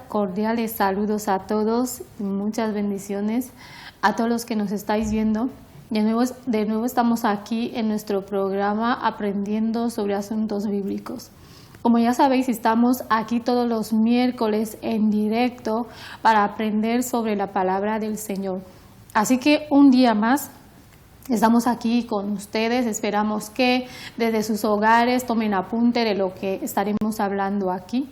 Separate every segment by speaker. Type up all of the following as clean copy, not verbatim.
Speaker 1: Cordiales saludos a todos, muchas bendiciones a todos los que nos estáis viendo. De nuevo estamos aquí en nuestro programa aprendiendo sobre asuntos bíblicos. Como ya sabéis, estamos aquí todos los miércoles en directo para aprender sobre la palabra del Señor. Así que un día más estamos aquí con ustedes. Esperamos que desde sus hogares tomen apunte de lo que estaremos hablando aquí.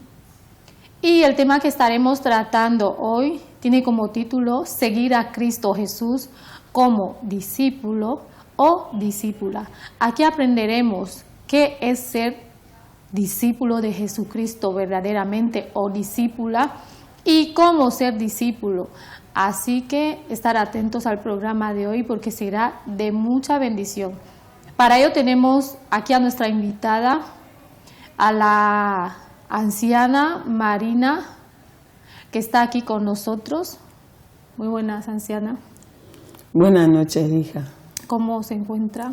Speaker 1: Y el tema que estaremos tratando hoy tiene como título Seguir a Cristo Jesús como discípulo o discípula. Aquí aprenderemos qué es ser discípulo de Jesucristo verdaderamente o discípula y cómo ser discípulo. Así que estar atentos al programa de hoy porque será de mucha bendición. Para ello tenemos aquí a nuestra invitada, a la anciana Marina, que está aquí con nosotros. Muy buenas, anciana.
Speaker 2: Buenas noches, hija.
Speaker 1: ¿Cómo se encuentra?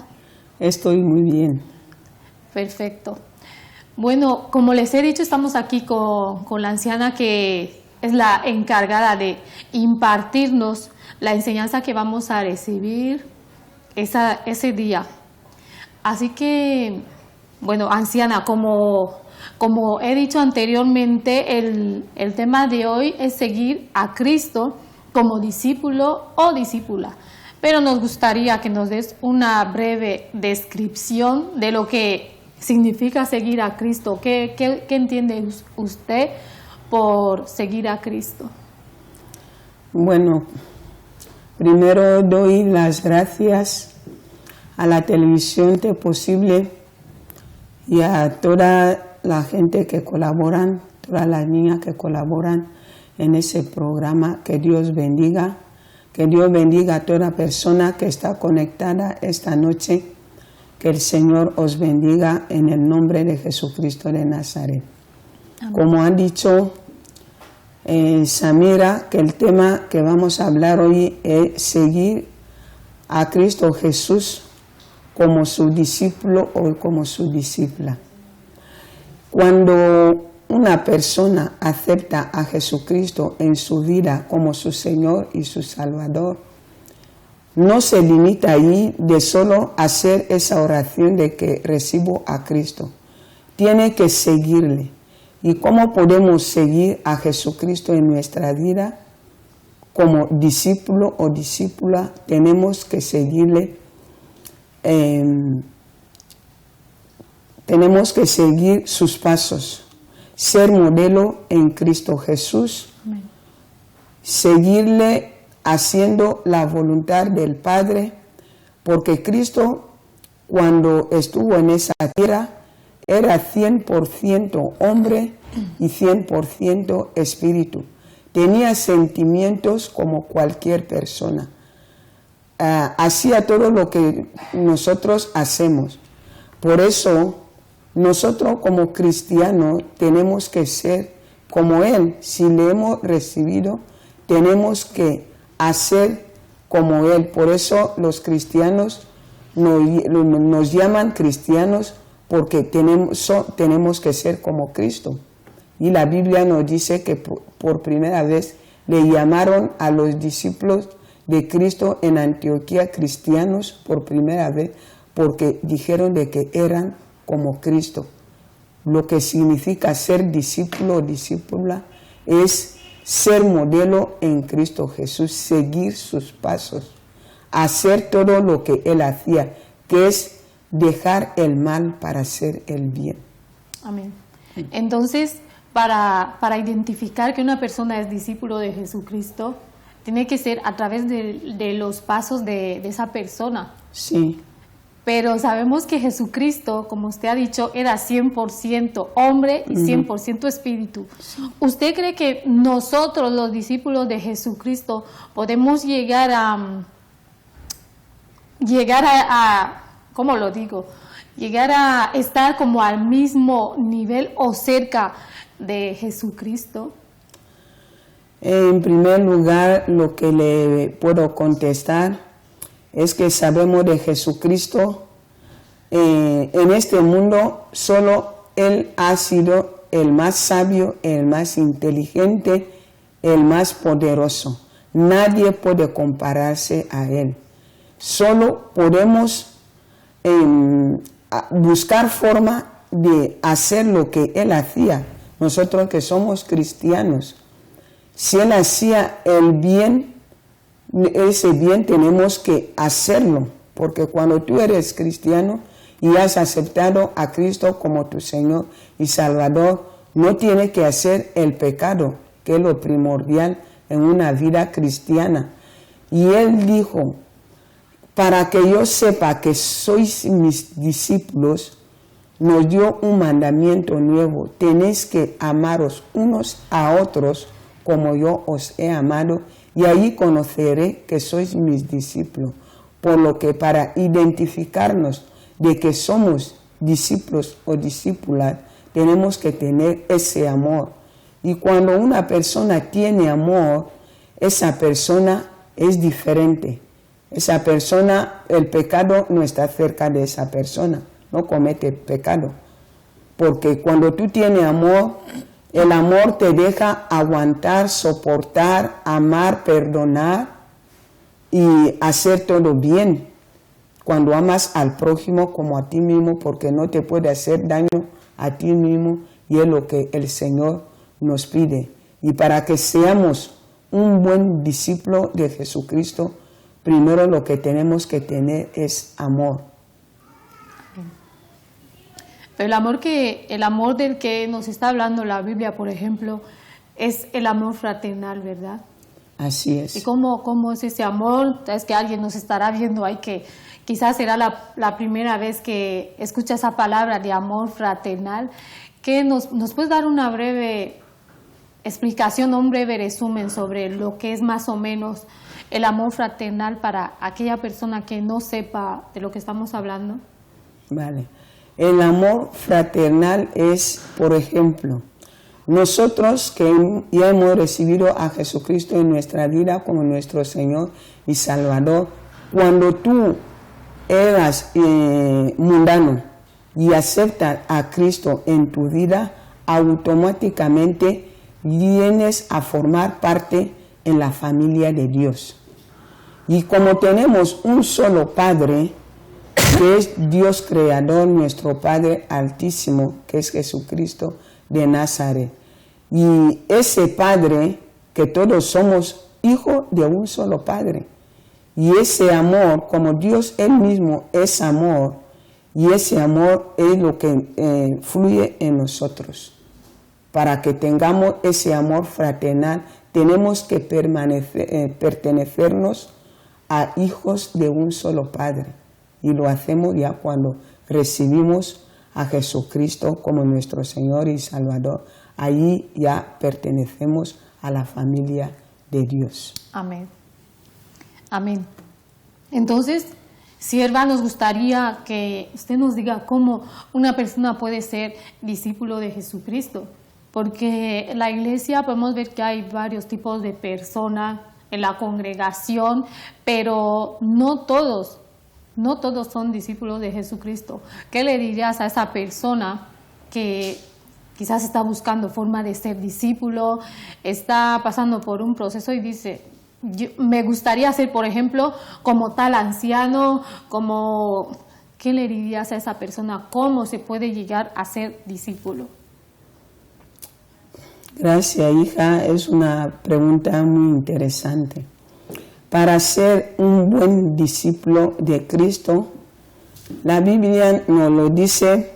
Speaker 2: Estoy muy bien.
Speaker 1: Perfecto. Bueno, como les he dicho, estamos aquí con la anciana que es la encargada de impartirnos la enseñanza que vamos a recibir ese día. Así que, bueno, anciana, como he dicho anteriormente, el tema de hoy es seguir a Cristo como discípulo o discípula. Pero nos gustaría que nos des una breve descripción de lo que significa seguir a Cristo. ¿Qué entiende usted por seguir a Cristo?
Speaker 2: Bueno, primero doy las gracias a la televisión de Posible y a toda la gente que colaboran, todas las niñas que colaboran en ese programa. Que Dios bendiga a toda persona que está conectada esta noche. Que el Señor os bendiga en el nombre de Jesucristo de Nazaret. Amén. Como han dicho Samira, que el tema que vamos a hablar hoy es seguir a Cristo Jesús como su discípulo o como su discípula. Cuando una persona acepta a Jesucristo en su vida como su Señor y su Salvador, no se limita ahí de solo hacer esa oración de que recibo a Cristo. Tiene que seguirle. ¿Y cómo podemos seguir a Jesucristo en nuestra vida? Como discípulo o discípula, tenemos que seguirle. Tenemos que seguir sus pasos, ser modelo en Cristo Jesús, amén. Seguirle haciendo la voluntad del Padre, porque Cristo, cuando estuvo en esa tierra, era 100% hombre y 100% espíritu. Tenía sentimientos como cualquier persona. Hacía todo lo que nosotros hacemos. Por eso, nosotros como cristianos tenemos que ser como Él. Si le hemos recibido, tenemos que hacer como Él. Por eso los cristianos nos llaman cristianos, porque tenemos que ser como Cristo. Y la Biblia nos dice que por primera vez le llamaron a los discípulos de Cristo en Antioquía cristianos por primera vez, porque dijeron de que eran como Cristo. Lo que significa ser discípulo o discípula es ser modelo en Cristo Jesús, seguir sus pasos, hacer todo lo que Él hacía, que es dejar el mal para hacer el bien.
Speaker 1: Amén. Entonces, para identificar que una persona es discípulo de Jesucristo, tiene que ser a través de los pasos de esa persona.
Speaker 2: Sí.
Speaker 1: Pero sabemos que Jesucristo, como usted ha dicho, era 100% hombre y 100% espíritu. ¿Usted cree que nosotros, los discípulos de Jesucristo, podemos llegar a ¿cómo lo digo? Llegar a estar como al mismo nivel o cerca de Jesucristo?
Speaker 2: En primer lugar, lo que le puedo contestar es que sabemos de Jesucristo. En este mundo solo Él ha sido el más sabio, el más inteligente, el más poderoso. Nadie puede compararse a Él. Solo podemos buscar forma de hacer lo que Él hacía. Nosotros que somos cristianos, si Él hacía el bien, ese bien tenemos que hacerlo, porque cuando tú eres cristiano y has aceptado a Cristo como tu Señor y Salvador, no tienes que hacer el pecado, que es lo primordial en una vida cristiana. Y Él dijo, para que yo sepa que sois mis discípulos, nos dio un mandamiento nuevo: tenéis que amaros unos a otros como yo os he amado, y ahí conoceré que sois mis discípulos. Por lo que para identificarnos de que somos discípulos o discípulas, tenemos que tener ese amor. Y cuando una persona tiene amor, esa persona es diferente. Esa persona, el pecado no está cerca de esa persona, no comete pecado. Porque cuando tú tienes amor, el amor te deja aguantar, soportar, amar, perdonar y hacer todo bien. Cuando amas al prójimo como a ti mismo, porque no te puede hacer daño a ti mismo, y es lo que el Señor nos pide. Y para que seamos un buen discípulo de Jesucristo, primero lo que tenemos que tener es amor.
Speaker 1: Pero el amor del que nos está hablando la Biblia, por ejemplo, es el amor fraternal, ¿verdad?
Speaker 2: Así es.
Speaker 1: ¿Y cómo es ese amor? Es que alguien nos estará viendo ahí que quizás será la primera vez que escucha esa palabra de amor fraternal. ¿Qué nos puedes dar una breve explicación, un breve resumen sobre lo que es más o menos el amor fraternal para aquella persona que no sepa de lo que estamos hablando?
Speaker 2: Vale. El amor fraternal es, por ejemplo, nosotros que ya hemos recibido a Jesucristo en nuestra vida como nuestro Señor y Salvador, cuando tú eras mundano y aceptas a Cristo en tu vida, automáticamente vienes a formar parte en la familia de Dios. Y como tenemos un solo Padre, que es Dios creador, nuestro Padre altísimo, que es Jesucristo de Nazaret. Y ese Padre, que todos somos hijos de un solo Padre. Y ese amor, como Dios Él mismo es amor, y ese amor es lo que fluye en nosotros. Para que tengamos ese amor fraternal, tenemos que pertenecernos a hijos de un solo Padre. Y lo hacemos ya cuando recibimos a Jesucristo como nuestro Señor y Salvador. Allí ya pertenecemos a la familia de Dios.
Speaker 1: Amén. Amén. Entonces, sierva, nos gustaría que usted nos diga cómo una persona puede ser discípulo de Jesucristo. Porque en la iglesia podemos ver que hay varios tipos de personas en la congregación, pero no todos son discípulos de Jesucristo. ¿Qué le dirías a esa persona que quizás está buscando forma de ser discípulo, está pasando por un proceso y dice, me gustaría ser, por ejemplo, como tal anciano, ¿qué le dirías a esa persona? ¿Cómo se puede llegar a ser discípulo?
Speaker 2: Gracias, hija. Es una pregunta muy interesante. Para ser un buen discípulo de Cristo, La Biblia nos lo dice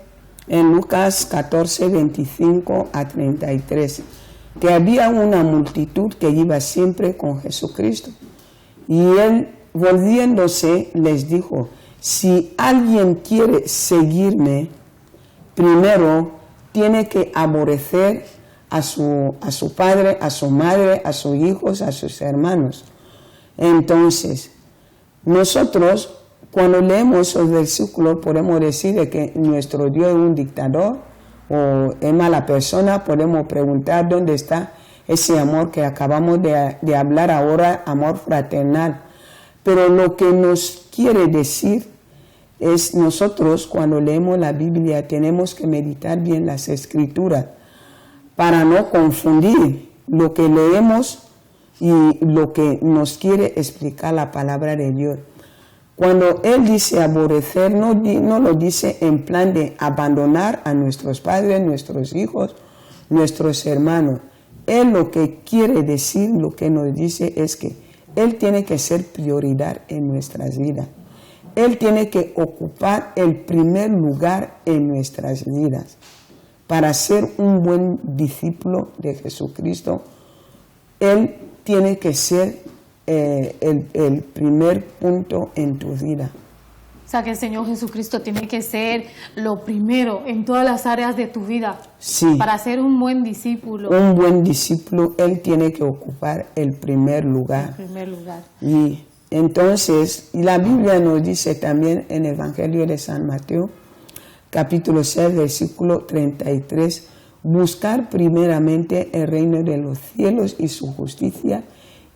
Speaker 2: en Lucas 14, 25 a 33, que había una multitud que iba siempre con Jesucristo. Y él, volviéndose, les dijo, si alguien quiere seguirme, primero tiene que aborrecer a su padre, a su madre, a sus hijos, a sus hermanos. Entonces, nosotros, cuando leemos esos versículos, podemos decir de que nuestro Dios es un dictador o es mala persona. Podemos preguntar dónde está ese amor que acabamos de hablar ahora, amor fraternal. Pero lo que nos quiere decir es nosotros cuando leemos la Biblia tenemos que meditar bien las escrituras para no confundir lo que leemos y lo que nos quiere explicar la palabra de Dios. Cuando Él dice aborrecer, no lo dice en plan de abandonar a nuestros padres, nuestros hijos, nuestros hermanos. Él lo que quiere decir, lo que nos dice es que Él tiene que ser prioridad en nuestras vidas. Él tiene que ocupar el primer lugar en nuestras vidas. Para ser un buen discípulo de Jesucristo, Él tiene que ser el primer punto en tu vida.
Speaker 1: O sea, que el Señor Jesucristo tiene que ser lo primero en todas las áreas de tu vida.
Speaker 2: Sí.
Speaker 1: Para ser un buen discípulo.
Speaker 2: Un buen discípulo, Él tiene que ocupar el primer lugar.
Speaker 1: El primer lugar.
Speaker 2: Y entonces, la Biblia nos dice también en el Evangelio de San Mateo, capítulo 6, versículo 33, buscar primeramente el reino de los cielos y su justicia,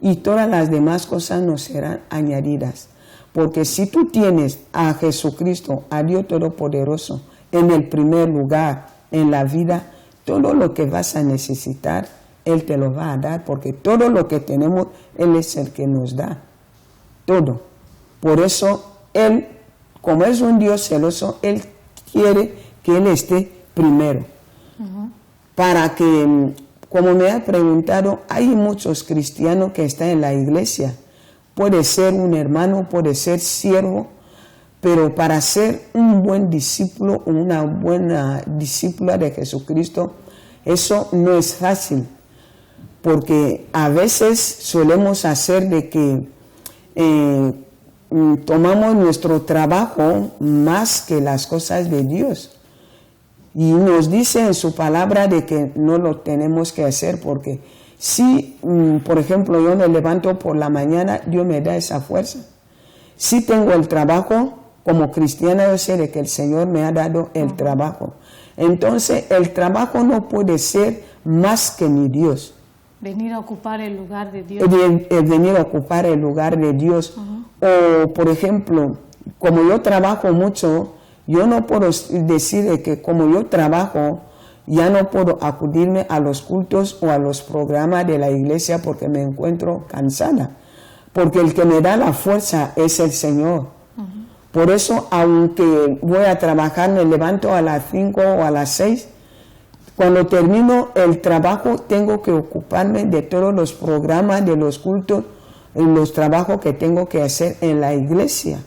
Speaker 2: y todas las demás cosas nos serán añadidas. Porque si tú tienes a Jesucristo, a Dios Todopoderoso, en el primer lugar en la vida, todo lo que vas a necesitar, Él te lo va a dar, porque todo lo que tenemos, Él es el que nos da. Todo. Por eso, Él, como es un Dios celoso, Él quiere que Él esté primero. Para que, como me ha preguntado, hay muchos cristianos que están en la iglesia. Puede ser un hermano, puede ser siervo, pero para ser un buen discípulo, una buena discípula de Jesucristo, eso no es fácil. Porque a veces solemos hacer de que tomamos nuestro trabajo más que las cosas de Dios. Y nos dice en su palabra de que no lo tenemos que hacer porque si, por ejemplo, yo me levanto por la mañana, Dios me da esa fuerza. Si tengo el trabajo, como cristiana yo sé de que el Señor me ha dado el trabajo. Entonces el trabajo no puede ser más que mi Dios.
Speaker 1: Venir a ocupar el lugar de Dios.
Speaker 2: Venir a ocupar el lugar de Dios. O, por ejemplo, como yo trabajo mucho, yo no puedo decir de que como yo trabajo, ya no puedo acudirme a los cultos o a los programas de la iglesia porque me encuentro cansada. Porque el que me da la fuerza es el Señor. Por eso, aunque voy a trabajar, me levanto a las 5 o a las 6, cuando termino el trabajo tengo que ocuparme de todos los programas, de los cultos, los trabajos que tengo que hacer en la iglesia.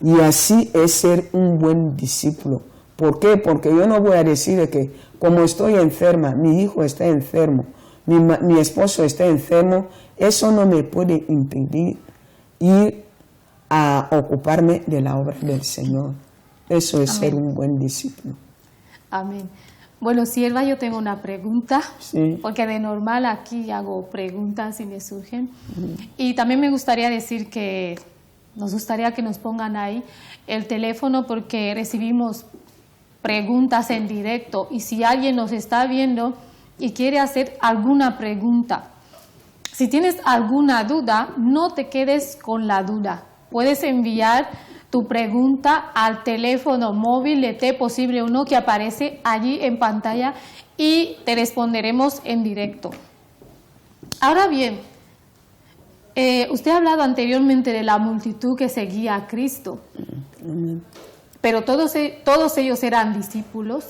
Speaker 2: Y así es ser un buen discípulo. ¿Por qué? Porque yo no voy a decir que como estoy enferma, mi hijo está enfermo, mi esposo está enfermo, eso no me puede impedir ir a ocuparme de la obra del Señor. Eso es ser un buen discípulo.
Speaker 1: Amén. Bueno, sierva, yo tengo una pregunta,
Speaker 2: Sí.
Speaker 1: porque de normal aquí hago preguntas y me surgen. Y también me gustaría decir que nos gustaría que nos pongan ahí el teléfono porque recibimos preguntas en directo y si alguien nos está viendo y quiere hacer alguna pregunta, si tienes alguna duda, no te quedes con la duda. Puedes enviar tu pregunta al teléfono móvil de T Posible 1 que aparece allí en pantalla y te responderemos en directo. Ahora bien, usted ha hablado anteriormente de la multitud que seguía a Cristo, pero todos ellos eran discípulos.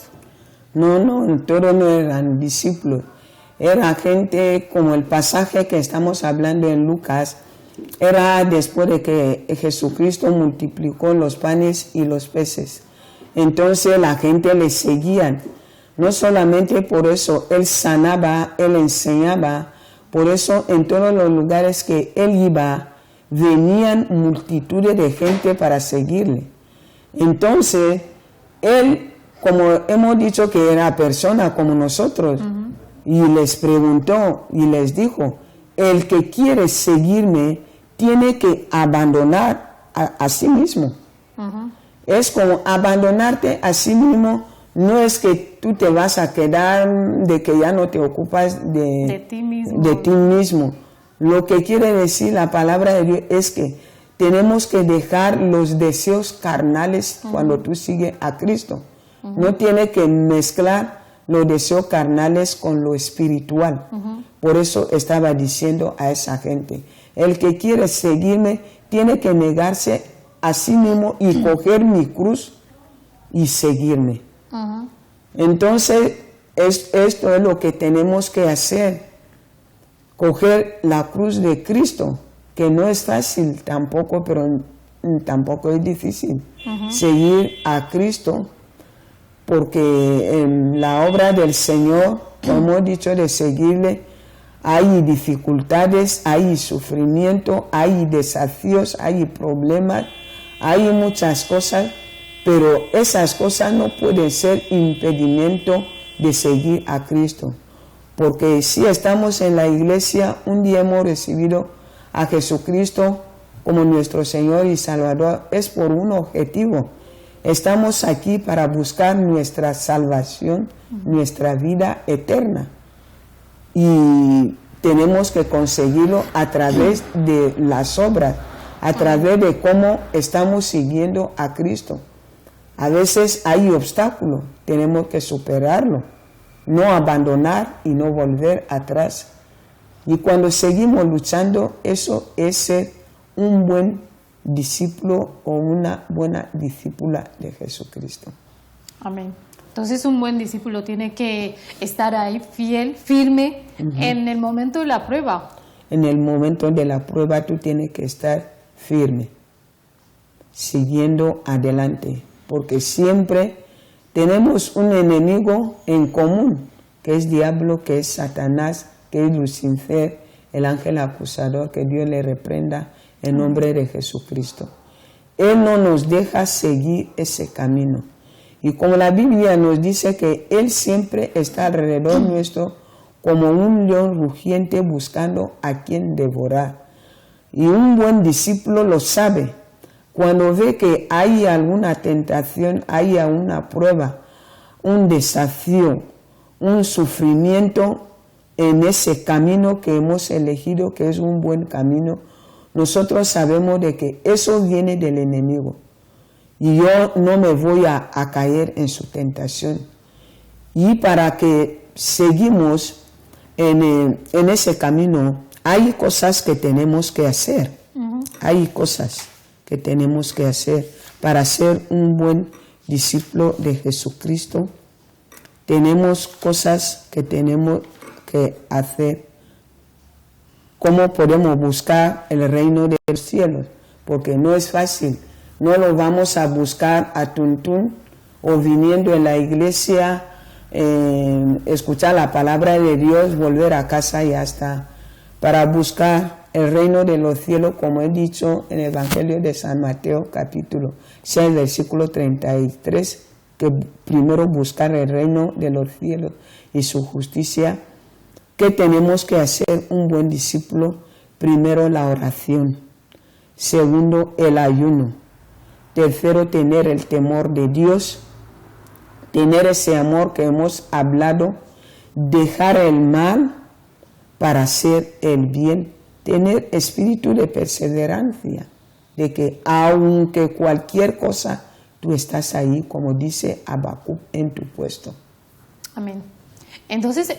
Speaker 2: No, todos no eran discípulos. Era gente como el pasaje que estamos hablando en Lucas, era después de que Jesucristo multiplicó los panes y los peces. Entonces la gente le seguía. No solamente por eso, él sanaba, él enseñaba. Por eso en todos los lugares que él iba, venían multitudes de gente para seguirle. Entonces, él, como hemos dicho que era persona como nosotros, y les preguntó y les dijo, el que quiere seguirme tiene que abandonar a sí mismo. Es como abandonarte a sí mismo. No es que tú te vas a quedar de que ya no te ocupas de ti mismo. Lo que quiere decir la palabra de Dios es que tenemos que dejar los deseos carnales cuando tú sigues a Cristo. No tiene que mezclar los deseos carnales con lo espiritual. Por eso estaba diciendo a esa gente, el que quiere seguirme tiene que negarse a sí mismo y coger mi cruz y seguirme. Entonces, esto es lo que tenemos que hacer, coger la cruz de Cristo, que no es fácil tampoco, pero tampoco es difícil seguir a Cristo, porque en la obra del Señor, como hemos dicho, de seguirle, hay dificultades, hay sufrimiento, hay desafíos, hay problemas, hay muchas cosas, pero esas cosas no pueden ser impedimento de seguir a Cristo. Porque si estamos en la iglesia, un día hemos recibido a Jesucristo como nuestro Señor y Salvador, es por un objetivo. Estamos aquí para buscar nuestra salvación, nuestra vida eterna. Y tenemos que conseguirlo a través de las obras, a través de cómo estamos siguiendo a Cristo. A veces hay obstáculos, tenemos que superarlo, no abandonar y no volver atrás. Y cuando seguimos luchando, eso es ser un buen discípulo o una buena discípula de Jesucristo.
Speaker 1: Amén. Entonces un buen discípulo tiene que estar ahí fiel, firme en el momento de la prueba.
Speaker 2: En el momento de la prueba tú tienes que estar firme, siguiendo adelante, porque siempre tenemos un enemigo en común, que es diablo, que es Satanás, que es Lucifer, el ángel acusador, que Dios le reprenda en nombre de Jesucristo. Él no nos deja seguir ese camino. Y como la Biblia nos dice que Él siempre está alrededor nuestro como un león rugiente buscando a quien devorar. Y un buen discípulo lo sabe. Cuando ve que hay alguna tentación, hay una prueba, un desafío, un sufrimiento en ese camino que hemos elegido, que es un buen camino, nosotros sabemos de que eso viene del enemigo. Y yo no me voy a caer en su tentación. Y para que seguimos en ese camino, hay cosas que tenemos que hacer. Hay cosas que tenemos que hacer para ser un buen discípulo de Jesucristo. Tenemos cosas que tenemos que hacer. ¿Cómo podemos buscar el reino de los cielos? Porque no es fácil. No lo vamos a buscar a tuntún o viniendo en la iglesia, escuchar la palabra de Dios, volver a casa y ya está. Para buscar el reino de los cielos, como he dicho en el Evangelio de San Mateo, capítulo 6, versículo 33, que primero buscar el reino de los cielos y su justicia. ¿Qué tenemos que hacer un buen discípulo? Primero, la oración. Segundo, el ayuno. Tercero, tener el temor de Dios, tener ese amor que hemos hablado, dejar el mal para hacer el bien, tener espíritu de perseverancia, de que aunque cualquier cosa, tú estás ahí, como dice Habacuc, en tu puesto.
Speaker 1: Amén. Entonces,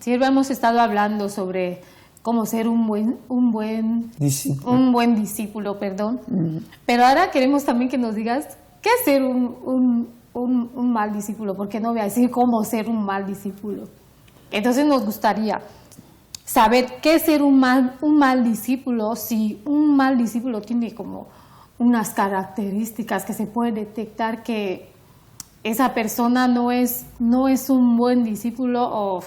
Speaker 1: Silvia, hemos estado hablando sobre cómo ser un buen discípulo, perdón. Pero ahora queremos también que nos digas qué es ser un mal discípulo, porque no voy a decir cómo ser un mal discípulo. Entonces nos gustaría saber qué es ser un mal discípulo, si un mal discípulo tiene como unas características que se puede detectar que esa persona no es un buen discípulo, o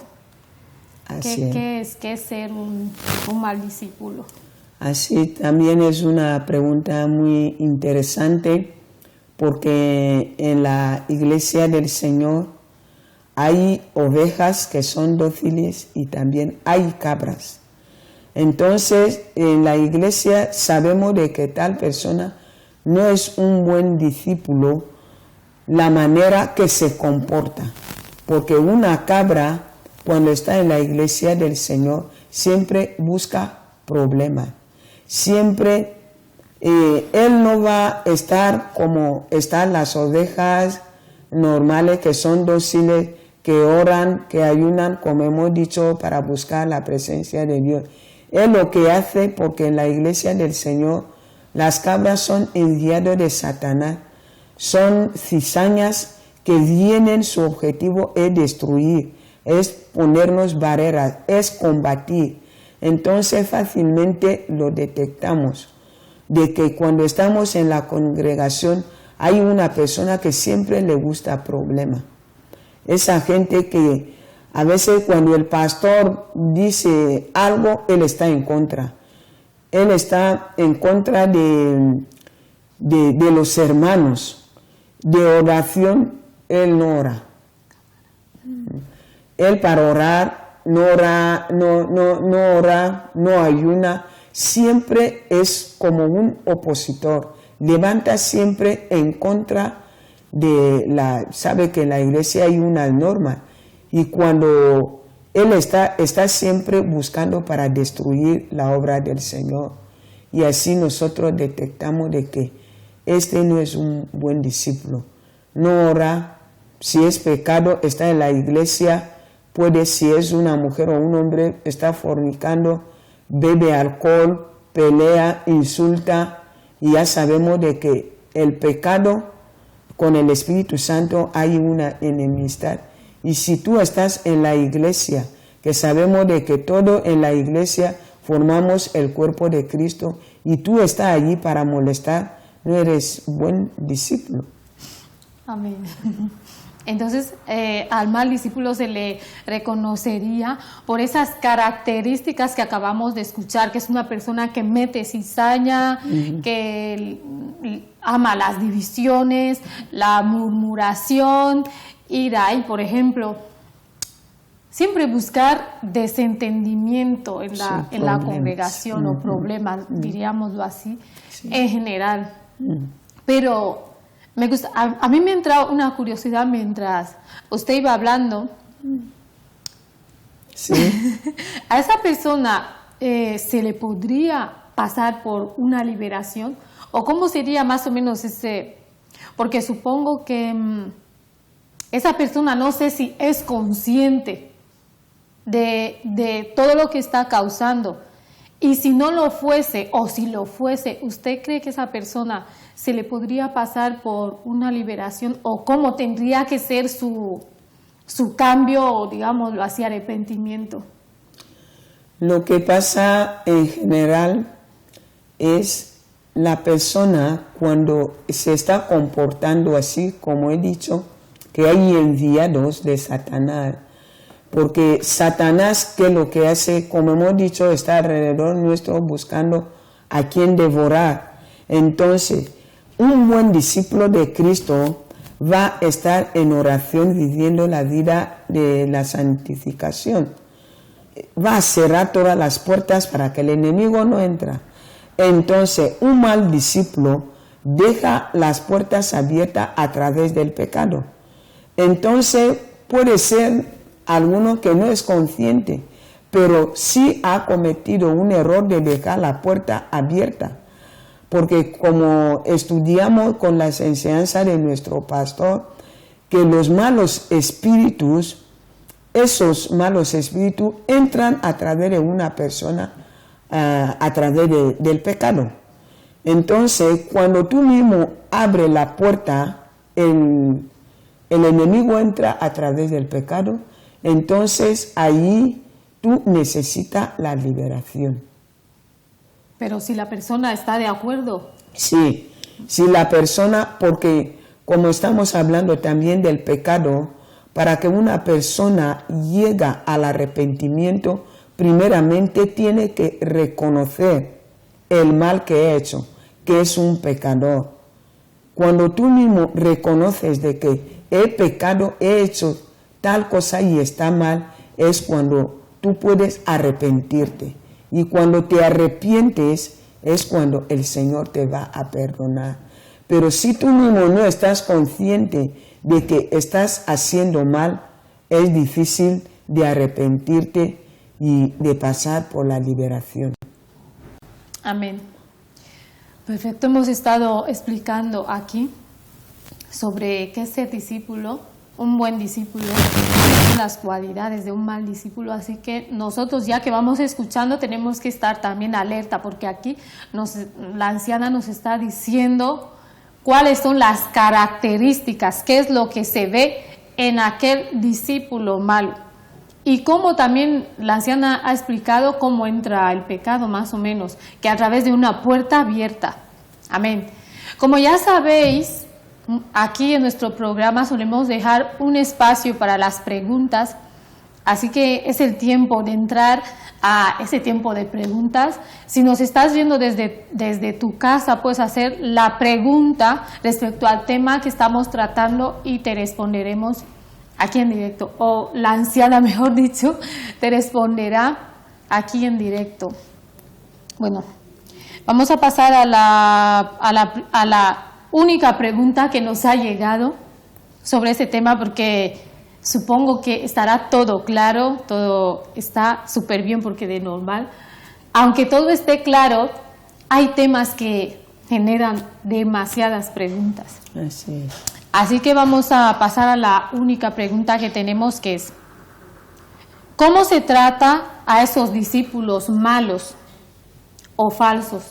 Speaker 1: ¿qué es ser un mal discípulo?
Speaker 2: Así también es una pregunta muy interesante, porque en la iglesia del Señor hay ovejas que son dóciles y también hay cabras. Entonces, en la iglesia sabemos de que tal persona no es un buen discípulo la manera que se comporta, porque una cabra, cuando está en la iglesia del Señor, siempre busca problemas. Siempre él no va a estar como están las ovejas normales, que son dóciles, que oran, que ayunan, como hemos dicho, para buscar la presencia de Dios. Él lo que hace, porque en la iglesia del Señor las cabras son enviados de Satanás, son cizañas que vienen, su objetivo es destruir, es ponernos barreras, es combatir. Entonces fácilmente lo detectamos, de que cuando estamos en la congregación hay una persona que siempre le gusta problemas. Esa gente que a veces cuando el pastor dice algo, él está en contra. Él está en contra de los hermanos. De oración, él no ora. Él para orar no ora, no ayuna. Siempre es como un opositor. Levanta siempre en contra sabe que en la iglesia hay una norma, y cuando él está siempre buscando para destruir la obra del Señor, y así nosotros detectamos de que este no es un buen discípulo. No ora, si es pecado está en la iglesia, si es una mujer o un hombre, está fornicando, bebe alcohol, pelea, insulta, y ya sabemos de que el pecado con el Espíritu Santo hay una enemistad. Y si tú estás en la iglesia, que sabemos de que todo en la iglesia formamos el cuerpo de Cristo, y tú estás allí para molestar, no eres buen discípulo.
Speaker 1: Amén. Entonces, al mal discípulo se le reconocería por esas características que acabamos de escuchar, que es una persona que mete cizaña, que ama las divisiones, la murmuración, ira, y por ejemplo, siempre buscar desentendimiento en la congregación, o problemas, diríamoslo así, en general. Pero me gusta, a mí me entra una curiosidad mientras usted iba hablando.
Speaker 2: Sí.
Speaker 1: ¿A esa persona se le podría pasar por una liberación? ¿O cómo sería más o menos ese? Porque supongo que esa persona, no sé si es consciente de todo lo que está causando. Y si no lo fuese, o si lo fuese, ¿usted cree que esa persona se le podría pasar por una liberación? ¿O cómo tendría que ser su cambio, o digámoslo así, arrepentimiento?
Speaker 2: Lo que pasa en general es la persona, cuando se está comportando así, como he dicho, que hay enviados de Satanás. Porque Satanás, que lo que hace, como hemos dicho, está alrededor nuestro buscando a quien devorar. Entonces, un buen discípulo de Cristo va a estar en oración, viviendo la vida de la santificación. Va a cerrar todas las puertas para que el enemigo no entre. Entonces, un mal discípulo deja las puertas abiertas a través del pecado. Entonces, puede ser alguno que no es consciente, pero sí ha cometido un error de dejar la puerta abierta. Porque como estudiamos con las enseñanzas de nuestro pastor, que los malos espíritus, esos malos espíritus entran a través de una persona, a través del pecado. Entonces, cuando tú mismo abres la puerta, el enemigo entra a través del pecado. Entonces, ahí tú necesitas la liberación.
Speaker 1: Pero si la persona está de acuerdo.
Speaker 2: Sí, si la persona, porque como estamos hablando también del pecado, para que una persona llegue al arrepentimiento, primeramente tiene que reconocer el mal que ha hecho, que es un pecador. Cuando tú mismo reconoces de que he pecado, he hecho tal cosa y está mal, es cuando tú puedes arrepentirte. Y cuando te arrepientes es cuando el Señor te va a perdonar. Pero si tú mismo no estás consciente de que estás haciendo mal, es difícil de arrepentirte y de pasar por la liberación.
Speaker 1: Amén. Perfecto, hemos estado explicando aquí sobre qué es ser discípulo, un buen discípulo, las cualidades de un mal discípulo, así que nosotros ya que vamos escuchando tenemos que estar también alerta, porque aquí la anciana nos está diciendo cuáles son las características, qué es lo que se ve en aquel discípulo malo. Y cómo también la anciana ha explicado cómo entra el pecado, más o menos, que a través de una puerta abierta. Amén. Como ya sabéis, aquí en nuestro programa solemos dejar un espacio para las preguntas, así que es el tiempo de entrar a ese tiempo de preguntas. Si nos estás viendo desde tu casa, puedes hacer la pregunta respecto al tema que estamos tratando y te responderemos aquí en directo, o la anciana, mejor dicho, te responderá aquí en directo. Bueno, vamos a pasar a la única pregunta que nos ha llegado sobre este tema, porque supongo que estará todo claro, todo está súper bien, porque de normal, aunque todo esté claro, hay temas que generan demasiadas preguntas.
Speaker 2: Así es.
Speaker 1: Así que vamos a pasar a la única pregunta que tenemos, que es: ¿cómo se trata a esos discípulos malos o falsos?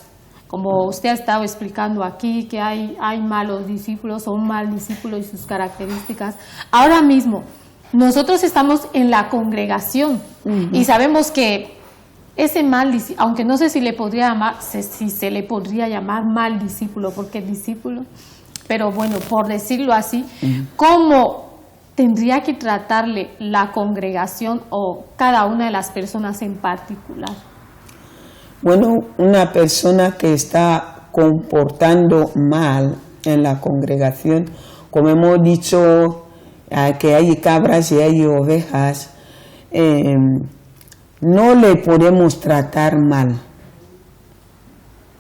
Speaker 1: Como usted ha estado explicando aquí, que hay malos discípulos o un mal discípulo y sus características. Ahora mismo, nosotros estamos en la congregación y sabemos que ese mal discípulo, aunque no sé si se le podría llamar mal discípulo, porque discípulo, pero bueno, por decirlo así, ¿cómo tendría que tratarle la congregación o cada una de las personas en particular?
Speaker 2: Bueno, una persona que está comportando mal en la congregación, como hemos dicho, que hay cabras y hay ovejas, no le podemos tratar mal.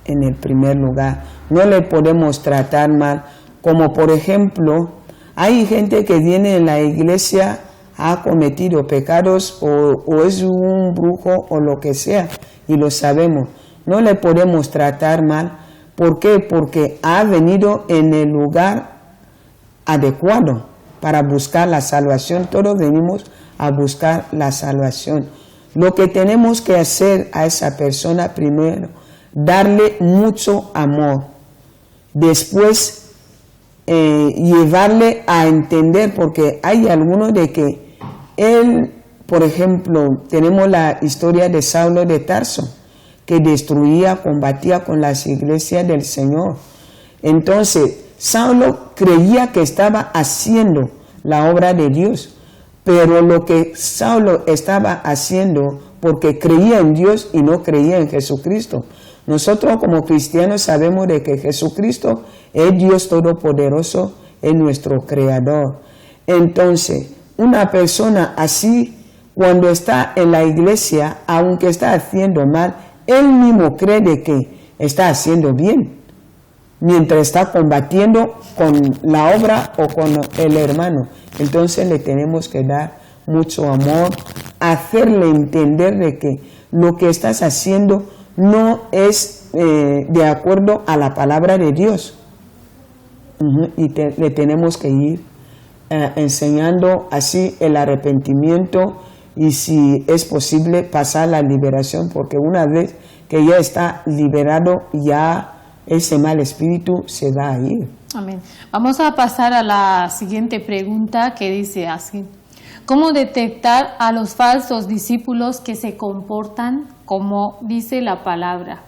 Speaker 2: En el primer lugar, no le podemos tratar mal, como por ejemplo, hay gente que viene en la iglesia, ha cometido pecados o es un brujo o lo que sea, y lo sabemos. No le podemos tratar mal. ¿Por qué? Porque ha venido en el lugar adecuado para buscar la salvación. Todos venimos a buscar la salvación. Lo que tenemos que hacer a esa persona primero, darle mucho amor. Después, llevarle a entender, porque hay algunos de que él, por ejemplo, tenemos la historia de Saulo de Tarso, que destruía, combatía con las iglesias del Señor. Entonces, Saulo creía que estaba haciendo la obra de Dios, pero lo que Saulo estaba haciendo, porque creía en Dios y no creía en Jesucristo. Nosotros como cristianos sabemos de que Jesucristo es Dios Todopoderoso, es nuestro Creador. Entonces, una persona así, cuando está en la iglesia, aunque está haciendo mal, él mismo cree de que está haciendo bien, mientras está combatiendo con la obra o con el hermano. Entonces le tenemos que dar mucho amor, hacerle entender de que lo que estás haciendo no es de acuerdo a la palabra de Dios. Y le tenemos que ir enseñando así el arrepentimiento y, si es posible, pasar la liberación, porque una vez que ya está liberado, ya ese mal espíritu se va a ir.
Speaker 1: Amén. Vamos a pasar a la siguiente pregunta, que dice así: ¿Cómo detectar a los falsos discípulos que se comportan como dice la palabra?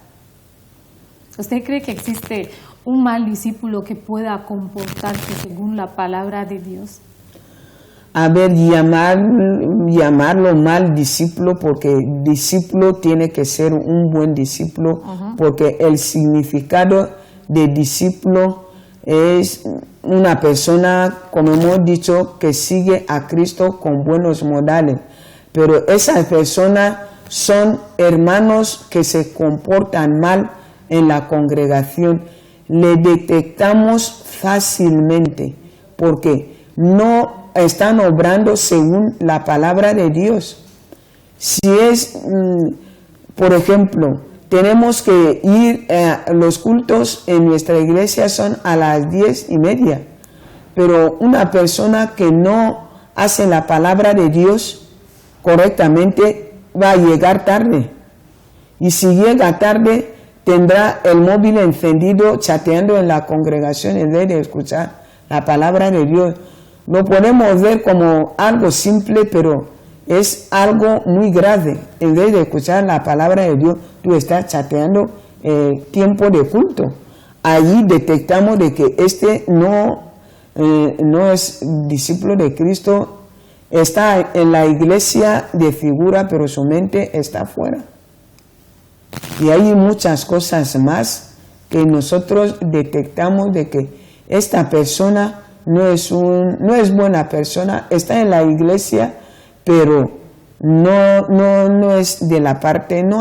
Speaker 1: ¿Usted cree que existe un mal discípulo que pueda comportarse según la palabra de Dios?
Speaker 2: A ver, llamarlo mal discípulo, porque discípulo tiene que ser un buen discípulo, porque el significado de discípulo es una persona, como hemos dicho, que sigue a Cristo con buenos modales. Pero esas personas son hermanos que se comportan mal en la congregación. Le detectamos fácilmente porque no están obrando según la palabra de Dios. Si es, por ejemplo, tenemos que ir, los cultos en nuestra iglesia son a las 10:30, pero una persona que no hace la palabra de Dios correctamente va a llegar tarde. Y si llega tarde, tendrá el móvil encendido chateando en la congregación en vez de escuchar la palabra de Dios. Lo podemos ver como algo simple, pero es algo muy grave. En vez de escuchar la palabra de Dios, tú estás chateando tiempo de culto. Allí detectamos de que no es discípulo de Cristo, está en la iglesia de figura, pero su mente está afuera. Y hay muchas cosas más que nosotros detectamos de que esta persona no es buena persona, está en la iglesia, pero no es de la parte, no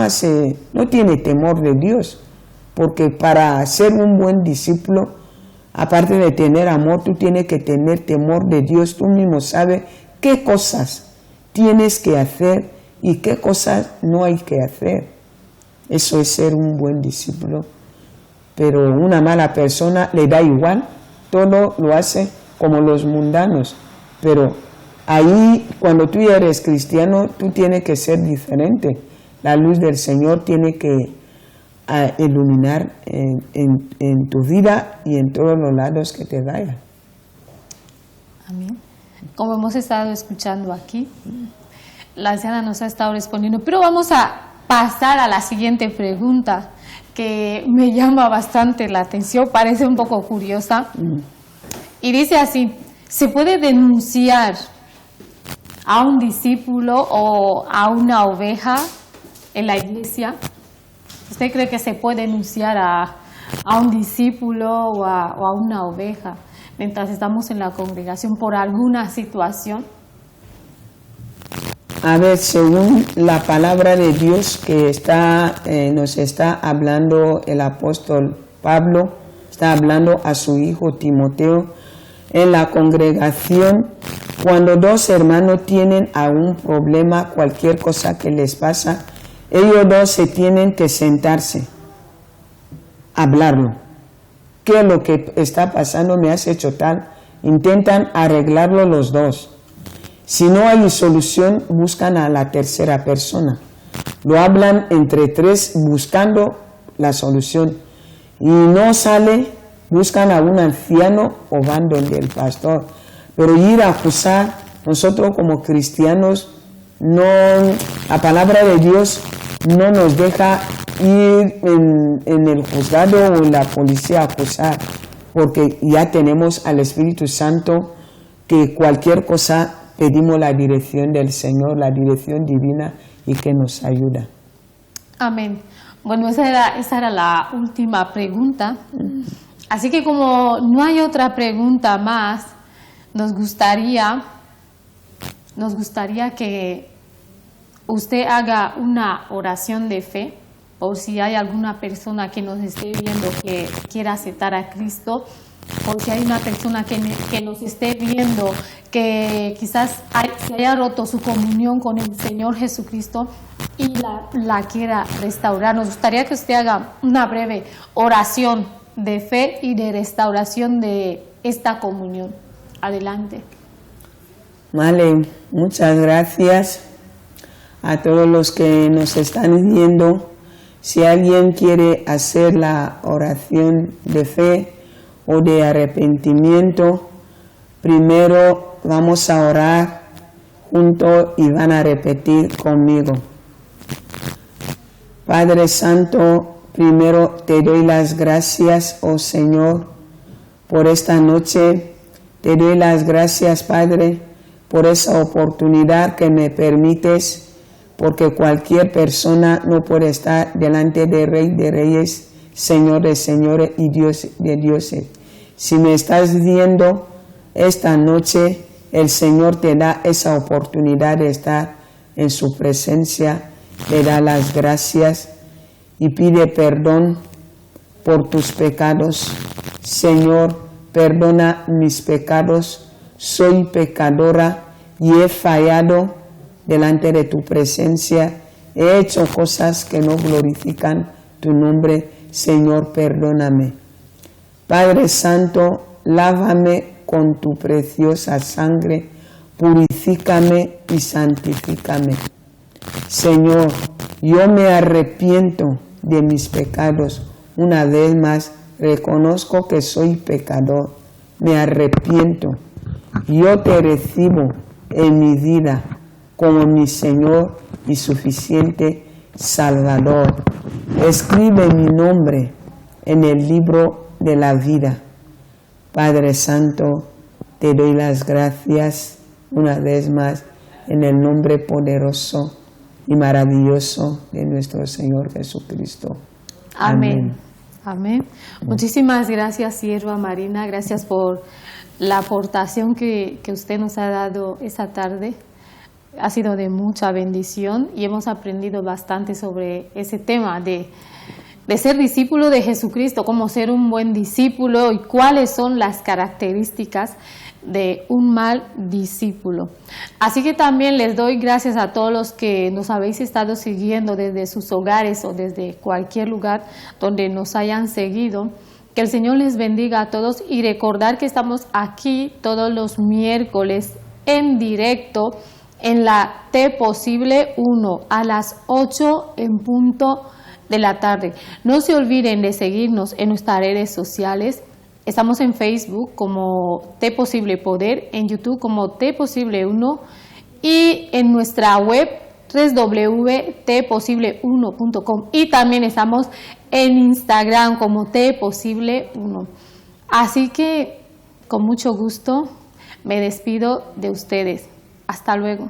Speaker 2: tiene temor de Dios, porque para ser un buen discípulo, aparte de tener amor, tú tienes que tener temor de Dios. Tú mismo sabes qué cosas tienes que hacer y qué cosas no hay que hacer. Eso es ser un buen discípulo. Pero una mala persona le da igual, todo lo hace como los mundanos. Pero ahí, cuando tú eres cristiano, tú tienes que ser diferente. La luz del Señor tiene que iluminar en tu vida y en todos los lados que te vaya.
Speaker 1: Amén. Como hemos estado escuchando aquí, la anciana nos ha estado respondiendo, pero vamos a pasar a la siguiente pregunta que me llama bastante la atención, parece un poco curiosa. Y dice así: ¿se puede denunciar a un discípulo o a una oveja en la iglesia? ¿Usted cree que se puede denunciar a un discípulo o a una oveja mientras estamos en la congregación por alguna situación?
Speaker 2: A ver, según la palabra de Dios que nos está hablando el apóstol Pablo, está hablando a su hijo Timoteo, en la congregación, cuando dos hermanos tienen algún problema, cualquier cosa que les pasa, ellos dos se tienen que sentarse, hablarlo. ¿Qué es lo que está pasando? Me has hecho tal. Intentan arreglarlo los dos. Si no hay solución, buscan a la tercera persona. Lo hablan entre tres buscando la solución. Y no sale, buscan a un anciano o van donde el pastor. Pero ir a acusar, nosotros como cristianos, la palabra de Dios no nos deja ir en el juzgado o en la policía a acusar, porque ya tenemos al Espíritu Santo que cualquier cosa pedimos la dirección del Señor, la dirección divina, y que nos ayuda.
Speaker 1: Amén. Bueno, esa era la última pregunta. Así que como no hay otra pregunta más, nos gustaría que usted haga una oración de fe, o si hay alguna persona que nos esté viendo que quiera aceptar a Cristo, o si hay una persona que nos esté viendo que quizás se haya roto su comunión con el Señor Jesucristo y la quiera restaurar. Nos gustaría que usted haga una breve oración de fe y de restauración de esta comunión. Adelante.
Speaker 2: Vale, muchas gracias a todos los que nos están viendo. Si alguien quiere hacer la oración de fe o de arrepentimiento, primero vamos a orar junto y van a repetir conmigo. Padre Santo, primero te doy las gracias, oh Señor, por esta noche. Te doy las gracias, Padre, por esa oportunidad que me permites, porque cualquier persona no puede estar delante del Rey de Reyes, Señor de Señores y Dios de Dioses. Si me estás viendo esta noche, el Señor te da esa oportunidad de estar en su presencia, le da las gracias y pide perdón por tus pecados. Señor, perdona mis pecados, soy pecadora y he fallado delante de tu presencia, he hecho cosas que no glorifican tu nombre. Señor, perdóname. Padre Santo, lávame con tu preciosa sangre, purifícame y santifícame. Señor, yo me arrepiento de mis pecados. Una vez más, reconozco que soy pecador. Me arrepiento. Yo te recibo en mi vida como mi Señor y suficiente Salvador. Escribe mi nombre en el libro de la vida. Padre Santo, te doy las gracias una vez más en el nombre poderoso y maravilloso de nuestro Señor Jesucristo.
Speaker 1: Amén. Amén. Muchísimas gracias, sierva Marina. Gracias por la aportación que usted nos ha dado esta tarde. Ha sido de mucha bendición y hemos aprendido bastante sobre ese tema de ser discípulo de Jesucristo, cómo ser un buen discípulo y cuáles son las características de un mal discípulo. Así que también les doy gracias a todos los que nos habéis estado siguiendo desde sus hogares o desde cualquier lugar donde nos hayan seguido. Que el Señor les bendiga a todos y recordar que estamos aquí todos los miércoles en directo en la T Posible 1 a las 8 en punto de la tarde. No se olviden de seguirnos en nuestras redes sociales. Estamos en Facebook como T Posible Poder, en YouTube como T Posible 1 y en nuestra web www.tposible1.com, y también estamos en Instagram como T Posible 1. Así que con mucho gusto me despido de ustedes. Hasta luego.